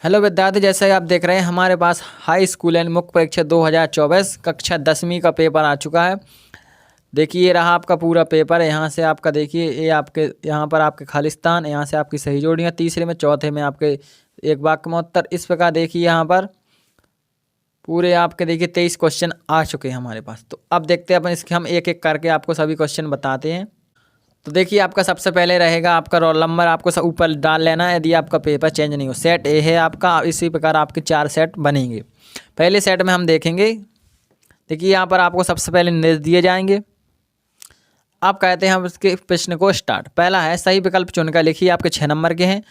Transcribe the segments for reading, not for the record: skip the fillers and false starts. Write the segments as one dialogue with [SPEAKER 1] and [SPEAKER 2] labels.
[SPEAKER 1] Hello विद्यार्थी, जैसे आप देख रहे हैं हमारे पास हाई स्कूल एंड मुख्य परीक्षा 2024 कक्षा 10वीं का पेपर आ चुका है। देखिए ये रहा आपका पूरा पेपर। यहाँ से आपका देखिए ये आपके यहाँ पर आपके खालिस्तान, यहाँ से आपकी सही जोड़ियाँ, तीसरे में चौथे में आपके एक वाक्य में उत्तर। इस प्रकार देखिए यहाँ पर पूरे आपके देखिए 23 क्वेश्चन आ चुके हैं हमारे पास। तो अब देखते हैं अपन इसके, हम एक एक करके आपको सभी क्वेश्चन बताते हैं। तो देखिए आपका सबसे पहले रहेगा आपका रोल नंबर, आपको सब ऊपर डाल लेना है यदि आपका पेपर चेंज नहीं हो। सेट ए है आपका, इसी प्रकार आपके 4 सेट बनेंगे। पहले सेट में हम देखेंगे, देखिए यहाँ पर आपको सबसे पहले निर्देश दिए जाएंगे। आप कहते हैं हम इसके प्रश्न को स्टार्ट। पहला है सही विकल्प चुनकर लिखिए, आपके 6 नंबर के हैं।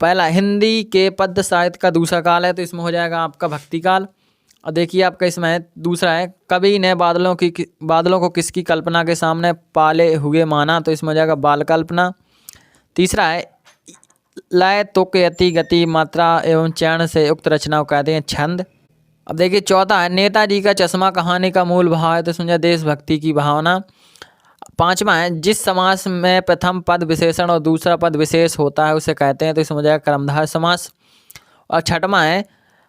[SPEAKER 1] पहला हिंदी के पद्य साहित्य का दूसरा काल है, तो इसमें हो जाएगा आपका भक्ति काल। और देखिए आपका इसमें है दूसरा है कवि ने बादलों को किसकी कल्पना के सामने पाले हुए माना, तो इसमें हो जाएगा बाल कल्पना। तीसरा है लय तुक यति गति मात्रा एवं चरण से युक्त रचना को कहते हैं छंद। अब देखिए चौथा है नेताजी का चश्मा कहानी का मूल भाव है, तो इसमें देशभक्ति की भावना। पांचवा है जिस समास में प्रथम पद विशेषण और दूसरा पद विशेष होता है उसे कहते हैं, तो इसमें हो जाएगा कर्मधारय समास। और छठवां है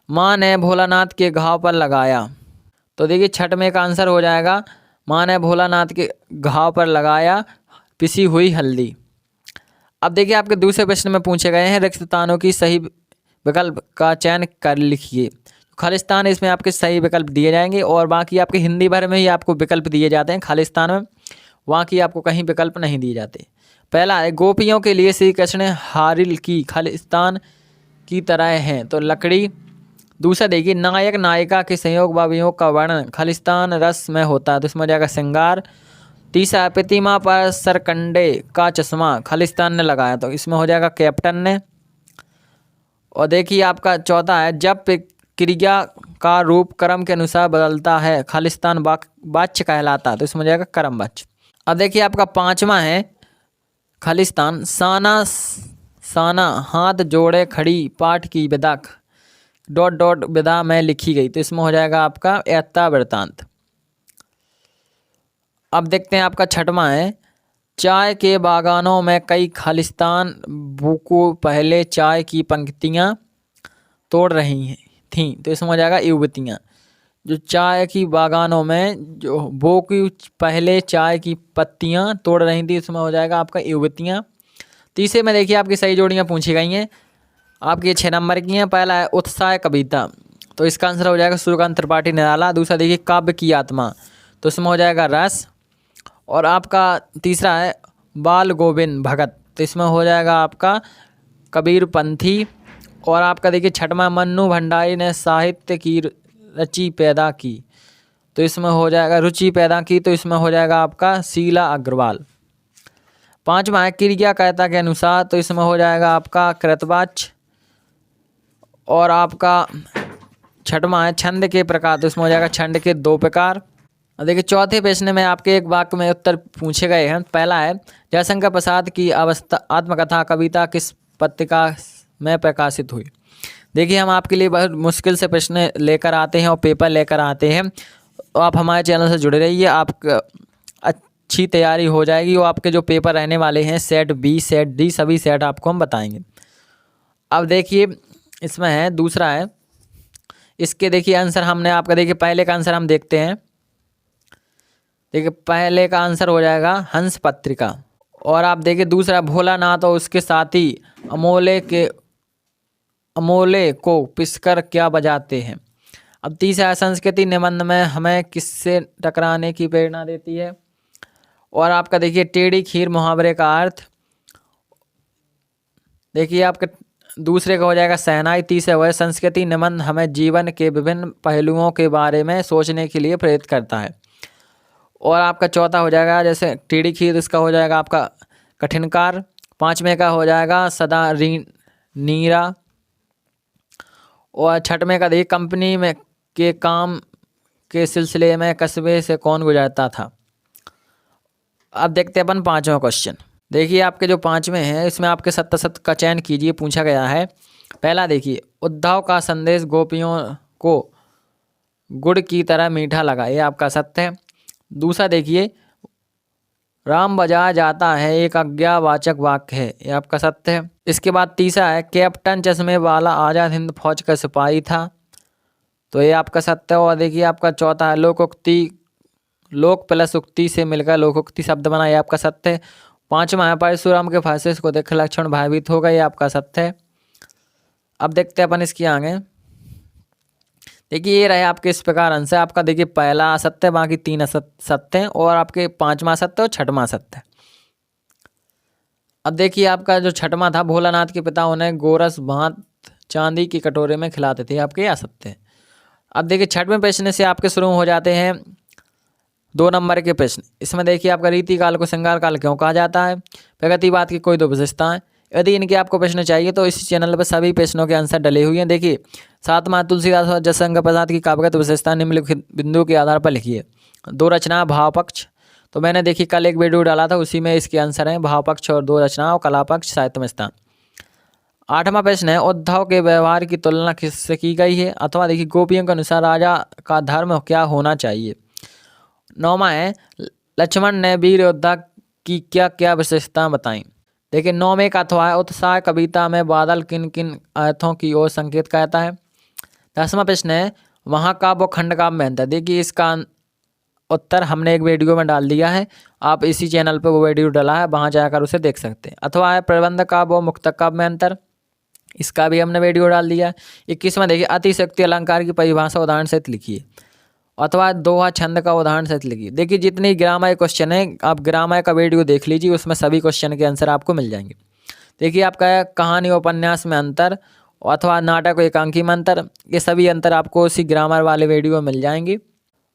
[SPEAKER 1] माँ ने भोलानाथ के घाव पर लगाया, तो देखिए छठवें का आंसर हो जाएगा माँ ने भोलानाथ के घाव पर लगाया पिसी हुई हल्दी। अब देखिए आपके दूसरे प्रश्न में पूछे गए हैं रिक्त स्थानों की सही विकल्प का चयन कर लिखिए। खालिस्तान इसमें आपके सही विकल्प दिए जाएंगे और बाकी आपके हिंदी भर में ही आपको विकल्प दिए जाते हैं खालिस्तान में, वहाँ की आपको कहीं विकल्प नहीं दिए जाते। पहला है गोपियों के लिए श्री कृष्ण हारिल की खालिस्तान की तरह हैं, तो लकड़ी। दूसरा देखिए नायक नायिका के संयोग व वियोग का वर्णन खालिस्तान रस में होता है, तो इसमें हो जाएगा श्रृंगार। तीसरा प्रतिमा पर सरकंडे का चश्मा खालिस्तान ने लगाया, तो इसमें हो जाएगा कैप्टन ने। और देखिए आपका चौथा है जब क्रिया का रूप कर्म के अनुसार बदलता है खालिस्तान वाच्य कहलाता है, तो इसमें हो जाएगा कर्म वाच्य। अब देखिए आपका पांचवा है खालिस्तान साना साना हाथ जोड़े खड़ी पाठ की विदा डॉट डॉट विदा में लिखी गई, तो इसमें हो जाएगा आपका ऐत्ता वृत्तांत। अब देखते हैं आपका छठवां है चाय के बागानों में कई खालिस्तान बुको पहले चाय की पंक्तियां तोड़ रही थीं, तो इसमें हो जाएगा युवतियाँ। जो चाय की बागानों में जो वो की पहले चाय की पत्तियां तोड़ रही थी, इसमें हो जाएगा आपका युवतियाँ। तीसरे में देखिए आपकी सही जोड़ियाँ पूछी गई हैं, आपकी 6 नंबर की हैं। पहला है उत्साह कविता, तो इसका आंसर हो जाएगा सूर्यकांत त्रिपाठी निराला। दूसरा देखिए काव्य की आत्मा, तो इसमें हो जाएगा रस। और आपका तीसरा है बाल गोविंद भगत, तो इसमें हो जाएगा आपका कबीर पंथी। और आपका देखिए छठवां मन्नू भंडारी ने साहित्य की रुचि पैदा की, तो इसमें हो जाएगा रुचि पैदा की, तो इसमें हो जाएगा आपका शीला अग्रवाल। पांचवा है क्रियाकर्ता के अनुसार, तो इसमें हो जाएगा आपका कृतवाच्य। और आपका छठवां है छंद के प्रकार, तो इसमें हो जाएगा छंद के 2 प्रकार। और देखिए चौथे प्रश्न में आपके एक वाक्य में उत्तर पूछे गए हैं। पहला है जयशंकर प्रसाद की आत्मकथा कविता किस पत्रिका में प्रकाशित हुई। देखिए हम आपके लिए बहुत मुश्किल से प्रश्न लेकर आते हैं और पेपर लेकर आते हैं, तो आप हमारे चैनल से जुड़े रहिए, आप अच्छी तैयारी हो जाएगी। और आपके जो पेपर रहने वाले हैं सेट बी सेट डी सभी सेट आपको हम बताएंगे। अब देखिए इसमें है दूसरा है इसके देखिए आंसर हमने आपका देखिए पहले का आंसर हम देखते हैं। देखिए पहले का आंसर हो जाएगा हंस पत्रिका। और आप देखिए दूसरा भोलानाथ और उसके साथी अमोले को पिसकर क्या बजाते हैं। अब तीसरा संस्कृति निबंध में हमें किससे टकराने की प्रेरणा देती है। और आपका देखिए टेढ़ी खीर मुहावरे का अर्थ, देखिए आपका दूसरे का हो जाएगा शहनाई। तीसरा वह संस्कृति निबंध हमें जीवन के विभिन्न पहलुओं के बारे में सोचने के लिए प्रेरित करता है। और आपका चौथा हो जाएगा जैसे टेढ़ी खीर, इसका हो जाएगा आपका कठिनकार। पांचवें का हो जाएगा सदा नीरा। और छठवें का देखिए कंपनी में के काम के सिलसिले में कस्बे से कौन गुजरता था। अब देखते हैं अपन पांचवा क्वेश्चन। देखिए आपके जो पांचवें हैं इसमें आपके सत्य का चयन कीजिए, पूछा गया है। पहला देखिए उद्धव का संदेश गोपियों को गुड़ की तरह मीठा लगा, ये आपका सत्य है। दूसरा देखिए राम बजाया जाता है एक आज्ञावाचक वाक्य है, ये आपका सत्य है। इसके बाद तीसरा है कैप्टन चश्मे वाला आज़ाद हिंद फौज का सिपाही था, तो ये आपका सत्य है। और देखिए आपका चौथा है लोकोक्ति, लोक प्लस उक्ति से मिलकर लोकोक्ति शब्द बना, ये आपका सत्य है। पांचवा है परशुराम के फैसले को देख लक्ष्मण भयभीत हो गए, ये आपका सत्य है। अब देखते हैं अपन इसकी आगे। देखिए ये रहे आपके इस प्रकार आंसर। आपका देखिए पहला असत्य है, बाकी तीन सत्य हैं और आपके पांचवा सत्य और छठवां सत्य है। अब देखिए आपका जो छठवां था, भोलानाथ के पिता उन्हें गोरस भात चांदी की कटोरे में खिलाते थे, आपके यह सत्य है। अब देखिए छठवें प्रश्न से आपके शुरू हो जाते हैं 2 नंबर के प्रश्न। इसमें देखिए आपका रीतिकाल को श्रृंगार काल क्यों कहा जाता है, प्रगतिवाद की कोई 2 विशेषताएं। यदि इनके आपको प्रश्न चाहिए तो इस चैनल पर सभी प्रश्नों के आंसर डले हुए हैं। देखिए सातवां तुलसीदास और जसशंकर प्रसाद की काव्यगत विशेषता निम्नलिखित बिंदु के आधार पर लिखिए। 2 रचना भाव पक्ष, तो मैंने देखिए कल एक वीडियो डाला था, उसी में इसके आंसर हैं भाव पक्ष और 2 रचना और कला पक्ष साहित्य में स्थान। 8वां प्रश्न है उद्धव के व्यवहार की तुलना किससे की गई है, अथवा देखिए गोपियों के अनुसार राजा का धर्म क्या होना चाहिए। 9वां है लक्ष्मण ने वीर योद्धा की क्या क्या विशेषताएं बताई। देखिए 9वें का अथवा है उत्साह कविता में बादल किन किन अर्थों की ओर संकेत करता है। 10वां प्रश्न है महाकाव्य और खंडकाव्य में अंतर। देखिए इसका उत्तर हमने एक वीडियो में डाल दिया है, आप इसी चैनल पर वो वीडियो डाला है, वहाँ जाकर उसे देख सकते हैं। अथवा है प्रबंध काव्य और मुक्तक काव्य में अंतर, इसका भी हमने वीडियो डाल दिया है। 21वां देखिए अतिशयोक्ति अलंकार की परिभाषा उदाहरण सहित लिखिए, अथवा दोहा छंद का उदाहरण सहित लिखिए। देखिए जितनी ग्रामर क्वेश्चन है आप ग्रामर का वीडियो देख लीजिए, उसमें सभी क्वेश्चन के आंसर आपको मिल जाएंगे। देखिए आपका कहानी उपन्यास में अंतर अथवा नाटक और एकांकी में अंतर, ये सभी अंतर आपको उसी ग्रामर वाले वीडियो में मिल जाएंगे।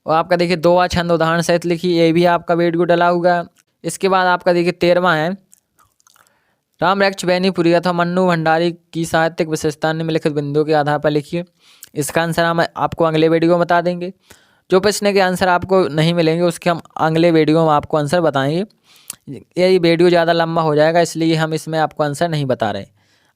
[SPEAKER 1] और आपका देखिए दोहा छंद उदाहरण सहित लिखिए, ये भी आपका वीडियो डला हुआ है। इसके बाद आपका देखिए 13वां है राम रक्ष बेनीपुरी अथवा मन्नू भंडारी की साहित्यिक विशेषता निम्नलिखित बिंदुओं के आधार पर लिखिए। इसका आंसर हम आपको अगले वीडियो में बता देंगे। जो प्रश्न के आंसर आपको नहीं मिलेंगे उसके हम अगले वीडियो में आपको आंसर बताएंगे। ये वीडियो ज़्यादा लंबा हो जाएगा, इसलिए हम इसमें आपको आंसर नहीं बता रहे।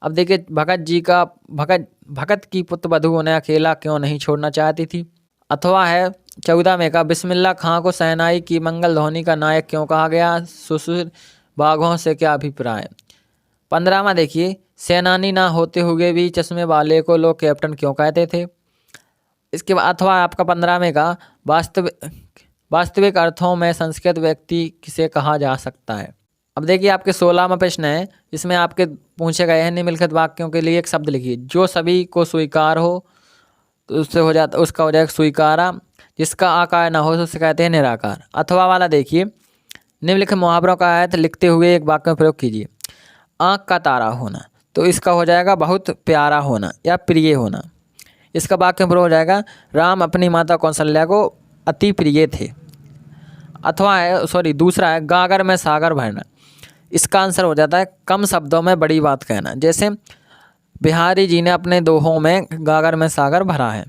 [SPEAKER 1] अब देखिए भगत की पुत्र वधू उन्हें अकेला क्यों नहीं छोड़ना चाहती थी। अथवा है 14वें का बिस्मिल्लाह खां को शहनाई की मंगल ध्वनि का नायक क्यों कहा गया, सुशील बाघों से क्या अभिप्राय। 15वां देखिए सेनानी ना होते हुए भी चश्मे वाले को लोग कैप्टन क्यों कहते थे। इसके बाद अथवा आपका 15वें का वास्तविक अर्थों में संस्कृत व्यक्ति किसे कहा जा सकता है। अब देखिए आपके 16वां प्रश्न है, इसमें आपके पूछे गए हैं निम्नलिखित वाक्यों के लिए एक शब्द लिखिए। जो सभी को स्वीकार हो तो उससे हो जाता, उसका हो जाएगा स्वीकारा। जिसका आकार ना हो तो उसे कहते हैं निराकार। अथवा वाला देखिए निम्नलिखित मुहावरों का अर्थ लिखते हुए एक वाक्य में प्रयोग कीजिए। आँख का तारा होना, तो इसका हो जाएगा बहुत प्यारा होना या प्रिय होना। इसका वाक्य में प्रयोग हो जाएगा राम अपनी माता कौशल्या को अति प्रिय थे। अथवा है दूसरा है गागर में सागर भरना, इसका आंसर हो जाता है कम शब्दों में बड़ी बात कहना। जैसे बिहारी जी ने अपने दोहों में गागर में सागर भरा है।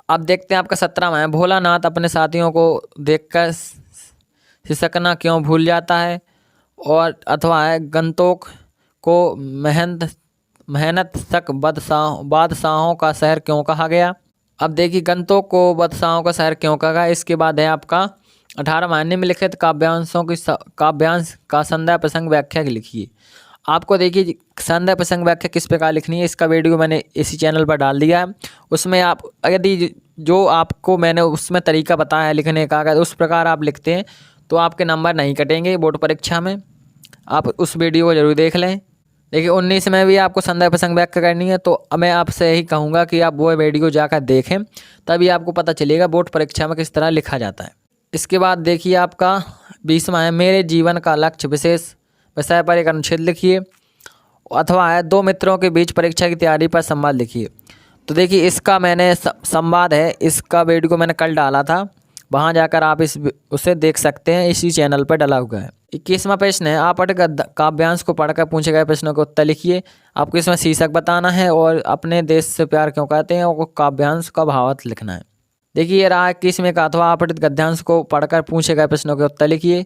[SPEAKER 1] अब देखते हैं आपका 17वां है भोलानाथ अपने साथियों को देखकर सिसकना क्यों भूल जाता है। और अथवा है गंतोक को मेहनत तक बादशाहों का शहर क्यों कहा गया। अब देखिए गंतोक को बादशाहों का शहर क्यों कहा गया। इसके बाद है आपका 18वां निम्नलिखित काव्यांश का संदर्भ प्रसंग व्याख्या लिखिए। आपको देखिए संदर्भ प्रसंग व्याख्या किस प्रकार लिखनी है, इसका वीडियो मैंने इसी चैनल पर डाल दिया है। उसमें आप यदि जो आपको मैंने उसमें तरीका बताया है लिखने का, अगर उस प्रकार आप लिखते हैं तो आपके नंबर नहीं कटेंगे बोर्ड परीक्षा में। आप उस वीडियो को जरूर देख लें। देखिए 19 में भी आपको संदर्भ प्रसंग व्याख्या करनी है, तो मैं आपसे यही कहूँगा कि आप वो वीडियो जाकर देखें, तभी आपको पता चलेगा बोर्ड परीक्षा में किस तरह लिखा जाता है। इसके बाद देखिए आपका 20वां है मेरे जीवन का लक्ष्य विशेष विषय पर एक अनुच्छेद लिखिए। अथवा है 2 मित्रों के बीच परीक्षा की तैयारी पर संवाद लिखिए। तो देखिए इसका मैंने संवाद है, इसका वीडियो को मैंने कल डाला था, वहाँ जाकर आप उसे देख सकते हैं, इसी चैनल पर डाला हुआ है। 21वां प्रश्न है आप काव्यांश को पढ़कर पूछे गए प्रश्नों के उत्तर लिखिए। आपको इसमें शीर्षक बताना है और अपने देश से प्यार क्यों कहते हैं और काव्यांश का भावार्थ लिखना है। देखिए ये रहा 21वें का अथवा आपटित गद्यांश को पढ़कर पूछे गए प्रश्नों के उत्तर लिखिए।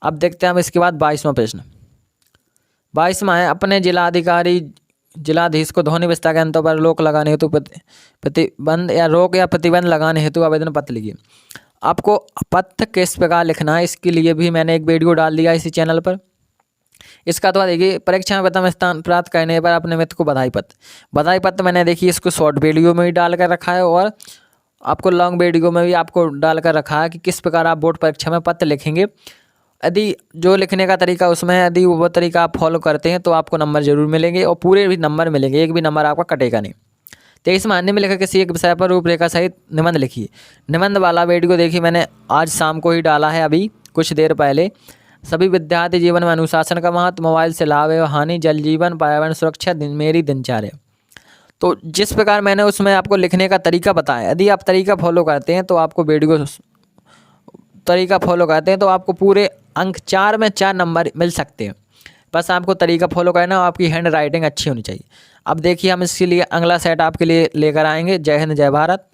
[SPEAKER 1] अब देखते हैं हम इसके बाद 22वां प्रश्न। 22वां है अपने जिलाधीश को ध्वनि विस्तार के अंतों पर रोक लगाने हेतु प्रतिबंध या रोक या प्रतिबंध लगाने हेतु आवेदन पत्र लिखिए। आपको पत्र किस प्रकार लिखना है, इसके लिए भी मैंने एक वीडियो डाल दिया इसी चैनल पर। इसका तो देखिए, परीक्षा में प्रथम स्थान प्राप्त करने पर अपने मित्र को बधाई पत्र मैंने देखिए इसको शॉर्ट वीडियो में भी डाल कर रखा है और आपको लॉन्ग वीडियो में भी आपको डाल कर रखा है कि किस प्रकार आप बोर्ड परीक्षा में पत्र लिखेंगे। यदि जो लिखने का तरीका उसमें यदि वो तरीका आप फॉलो करते हैं तो आपको नंबर जरूर मिलेंगे और पूरे भी नंबर मिलेंगे, एक भी नंबर आपका कटेगा नहीं। 23 महीने में लिखा किसी एक विषय पर रूपरेखा सहित निबंध लिखिए। निबंध वाला वीडियो देखिए मैंने आज शाम को ही डाला है, अभी कुछ देर पहले। सभी विद्यार्थी जीवन में अनुशासन का महत्व, मोबाइल से लाभ एवं हानि, जल जीवन, पर्यावरण सुरक्षा, मेरी दिनचर्या। तो जिस प्रकार मैंने उसमें आपको लिखने का तरीका बताया, यदि आप तरीका फॉलो करते हैं तो आपको वीडियो तरीका फॉलो करते हैं तो आपको पूरे अंक 4 में 4 नंबर मिल सकते हैं। बस आपको तरीका फॉलो करना और आपकी हैंड राइटिंग अच्छी होनी चाहिए। अब देखिए हम इसके लिए अगला सेट आपके लिए लेकर आएंगे। जय हिंद, जय भारत।